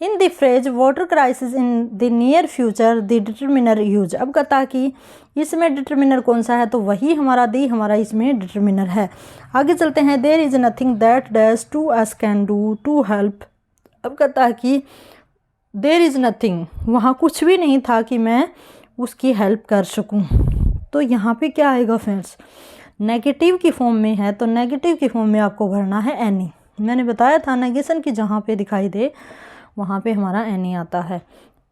In the phrase water crisis in the near future the determiner use. अब कहता कि इसमें डिटर्मिनर कौन सा है, तो वही हमारा दी हमारा इसमें डिटर्मिनर है। आगे चलते हैं। There is nothing that dash to us can do to help. अब कहता है कि देयर इज नथिंग, वहाँ कुछ भी नहीं था कि मैं उसकी हेल्प कर सकूं। तो यहाँ पे क्या आएगा फ्रेंड्स, नेगेटिव की फॉर्म में है, तो नेगेटिव की फॉर्म में आपको भरना है एनी। मैंने बताया था नेगेशन की जहाँ पे दिखाई दे वहाँ पे हमारा एनी आता है।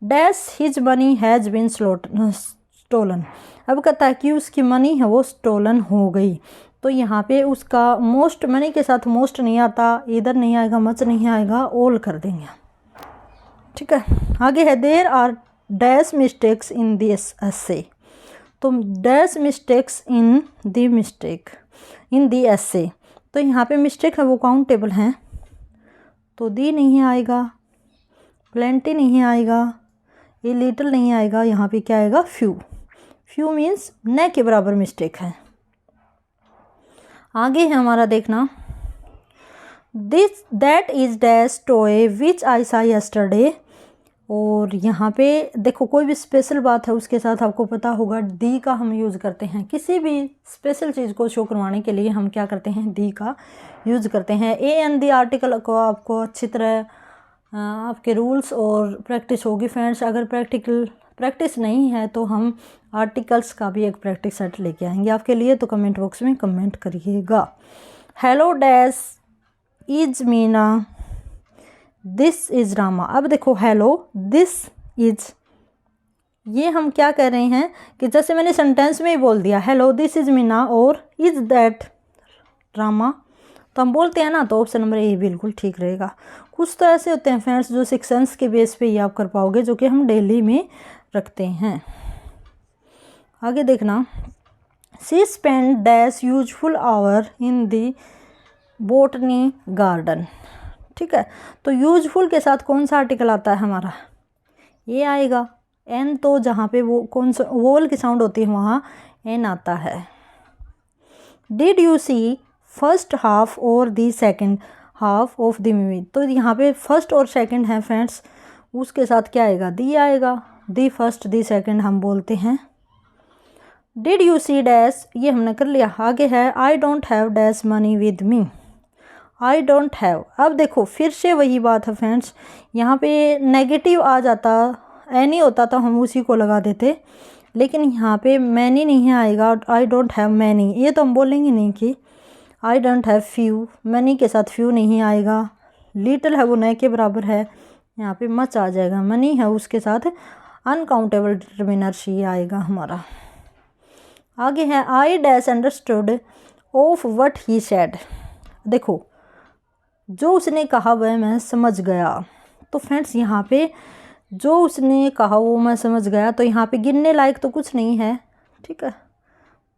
Dash his money has been stolen. अब कहता है कि उसकी मनी है वो स्टोलन हो गई, तो यहाँ पे उसका मोस्ट, मनी के साथ मोस्ट नहीं आता, इधर नहीं आएगा, मच नहीं आएगा, ऑल कर देंगे। ठीक है, आगे है। There are dash mistakes in this essay. तो डैश मिस्टेक्स इन दी एसे, तो यहाँ पे मिस्टेक है वो काउंटेबल हैं, तो दी नहीं आएगा, प्लेंटी नहीं आएगा, ये लिटिल नहीं आएगा, यहाँ पे क्या आएगा, फ्यू मीन्स न के बराबर मिस्टेक है। आगे है हमारा देखना। दैट इज डैश टॉय विच आई सा यस्टरडे। और यहाँ पे देखो कोई भी स्पेशल बात है उसके साथ आपको पता होगा दी का हम यूज़ करते हैं। किसी भी स्पेशल चीज़ को शो करवाने के लिए हम क्या करते हैं, दी का यूज़ करते हैं। ए एन दी आर्टिकल को आपको अच्छी तरह आपके रूल्स और प्रैक्टिस होगी फ्रेंड्स। अगर प्रैक्टिस नहीं है तो हम आर्टिकल्स का भी एक प्रैक्टिस सेट लेके आएंगे आपके लिए, तो कमेंट बॉक्स में कमेंट करिएगा। Hello dash is Meena, this is Rama. अब देखो हेलो, दिस इज, ये हम क्या कह रहे हैं कि जैसे मैंने सेंटेंस में ही बोल दिया हेलो दिस इज मीना और इज दैट रामा, तो हम बोलते हैं ना, तो ऑप्शन नंबर ए बिल्कुल ठीक रहेगा। कुछ तो ऐसे होते हैं फ्रेंड्स जो सेक्शंस के बेस पे ही आप कर पाओगे, जो कि हम डेली में रखते हैं। आगे देखना। She spend dash useful hour in the botany garden. ठीक है, तो यूजफुल के साथ कौन सा आर्टिकल आता है हमारा, ये आएगा। एन तो जहाँ पे वो कौन सा वोवल की साउंड होती है वहाँ एन आता है। Did you see first half और the second half of the movie. तो यहाँ पे फर्स्ट और सेकेंड है फ्रेंड्स, उसके साथ क्या आएगा, दी आएगा। दी फर्स्ट दी सेकेंड हम बोलते हैं। डिड यू सी डैश, ये हमने कर लिया। आगे है I don't have dash money with me. I don't have, अब देखो फिर से वही बात है फ्रेंड्स, यहाँ पे नेगेटिव आ जाता, एनी होता तो हम उसी को लगा देते, लेकिन यहाँ पे मैनी नहीं आएगा। आई डोंट हैव मैनी, ये तो हम बोलेंगे नहीं कि I don't have few, many के साथ फ्यू नहीं आएगा। लिटिल है वो नए के बराबर है, यहाँ पे मच आ जाएगा। मनी है उसके साथ अनकाउंटेबल डिटर्मिनर शी आएगा हमारा। आगे है I dash understood of what he said. देखो जो उसने कहा वह मैं समझ गया, तो फ्रेंड्स यहाँ पे जो उसने कहा वो मैं समझ गया, तो यहाँ पे गिनने लायक तो कुछ नहीं है। ठीक है,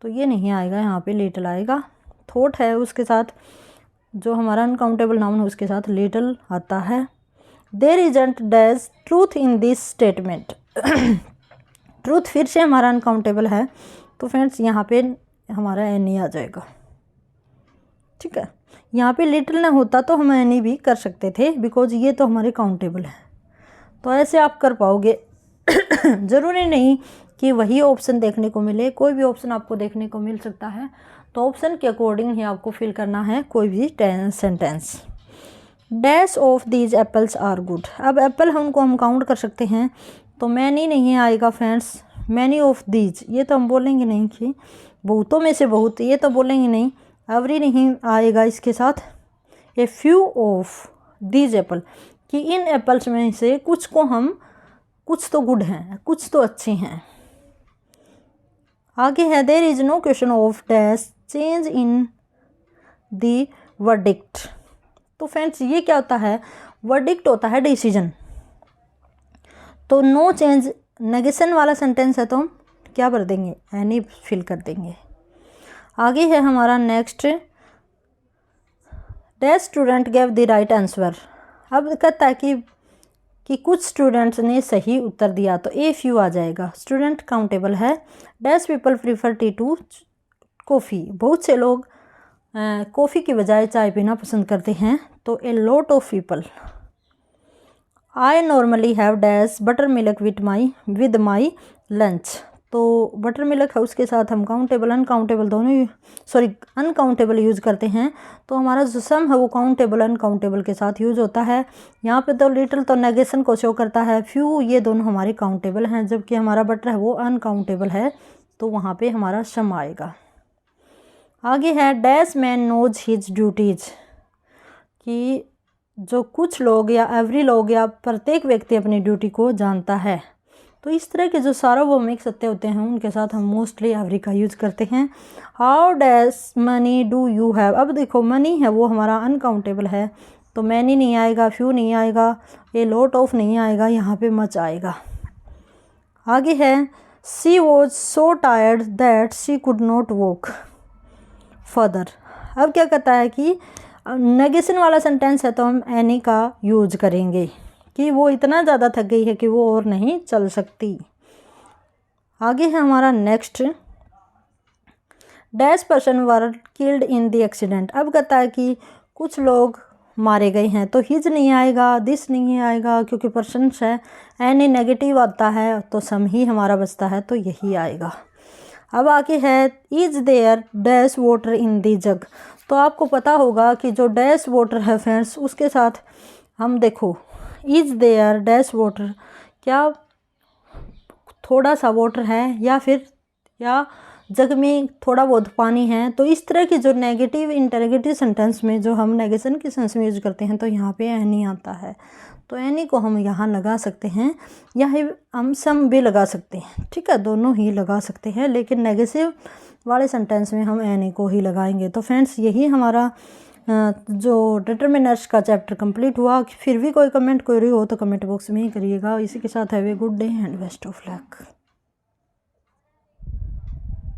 तो ये नहीं आएगा, यहाँ पे लिटिल आएगा। थॉट है उसके साथ, जो हमारा अनकाउंटेबल नाउन है उसके साथ लिटिल आता है। There isn't dash truth in this statement. Truth फिर से हमारा अनकाउंटेबल है, तो फ्रेंड्स यहाँ पे हमारा एनी आ जाएगा। ठीक है, यहाँ पे लिटिल ना होता तो हम एनी भी कर सकते थे, बिकॉज ये तो हमारे काउंटेबल है, तो ऐसे आप कर पाओगे। ज़रूरी नहीं कि वही ऑप्शन देखने को मिले, कोई भी ऑप्शन आपको देखने को मिल सकता है, तो ऑप्शन के अकॉर्डिंग ही आपको फिल करना है कोई भी sentence. Dash of these apples are good. अब एप्पल है उनको हम काउंट कर सकते हैं, तो मैनी नहीं आएगा फ्रेंड्स। मैनी ऑफ दीज, ये तो हम बोलेंगे नहीं कि बहुतों में से बहुत, ये तो बोलेंगे नहीं। एवरी नहीं आएगा इसके साथ। A few of these Apple, कि इन एप्पल्स में से कुछ को हम, कुछ तो गुड हैं, कुछ तो अच्छे हैं। आगे है there is no question of dash change in the verdict. तो फ्रेंड्स ये क्या होता है, वर्डिक्ट होता है डिसीजन, तो नो चेंज नेगेशन वाला सेंटेंस है, तो हम क्या भर देंगे, एनी फिल कर देंगे। आगे है हमारा next, dash student gave the right answer. अब कहता है कि कुछ स्टूडेंट्स ने सही उत्तर दिया, तो ए फ्यू आ जाएगा। स्टूडेंट काउंटेबल है। Dash people prefer tea to coffee, बहुत से लोग कॉफ़ी की बजाय चाय पीना पसंद करते हैं। तो a lot of people. I normally have dash butter milk with my lunch. तो बटर मिल्क है उसके साथ हम काउंटेबल अनकाउंटेबल दोनों अनकाउंटेबल यूज़ करते हैं। तो हमारा जो सम है वो काउंटेबल अनकाउंटेबल के साथ यूज़ होता है। यहाँ पे तो लिटिल तो नेगेशन को शो करता है, फ्यू ये दोनों हमारे काउंटेबल हैं, जबकि हमारा बटर है वो अनकाउंटेबल है, तो वहाँ पे हमारा सम आएगा। आगे है dash man knows his duties, कि जो कुछ लोग या एवरी लोग या प्रत्येक व्यक्ति अपनी ड्यूटी को जानता है। तो इस तरह के जो सार्वभौमिक सत्य होते हैं उनके साथ हम मोस्टली एवरी का यूज़ करते हैं। How dash money do you have. अब देखो मनी है वो हमारा अनकाउंटेबल है, तो मैनी नहीं आएगा, फ्यू नहीं आएगा, ए लॉट ऑफ नहीं आएगा, यहाँ पे मच आएगा। आगे है she was so tired that she could not walk further. अब क्या कहता है कि नेगेशन वाला सेंटेंस है तो हम एनी का यूज करेंगे, कि वो इतना ज़्यादा थक गई है कि वो और नहीं चल सकती। आगे है हमारा next, dash person were killed in the accident. अब कहता है कि कुछ लोग मारे गए हैं, तो हिज नहीं आएगा, दिस नहीं आएगा, क्योंकि पर्सन है, एनी नेगेटिव आता है तो सम ही हमारा बचता है, तो यही आएगा। अब आगे है is there dash water in the jug. तो आपको पता होगा कि जो डैश वाटर है फ्रेंड्स उसके साथ हम देखो इज देयर डैश वाटर, क्या थोड़ा सा वाटर है या जग में थोड़ा बहुत पानी है। तो इस तरह की जो नेगेटिव इंटरोगेटिव सेंटेंस में जो हम नेगेशन के सेंस में यूज करते हैं तो यहाँ पे एनी आता है, तो एनी को हम यहाँ लगा सकते हैं, या हम सम भी लगा सकते हैं, ठीक है, दोनों ही लगा सकते हैं, लेकिन नेगेटिव वाले सेंटेंस में हम एनी को ही लगाएंगे। तो फ्रेंड्स यही हमारा जो डिटरमिनर्स का चैप्टर कंप्लीट हुआ। फिर भी कोई कमेंट क्वेरी हो तो कमेंट बॉक्स में ही करिएगा। इसी के साथ have a good day and best of luck.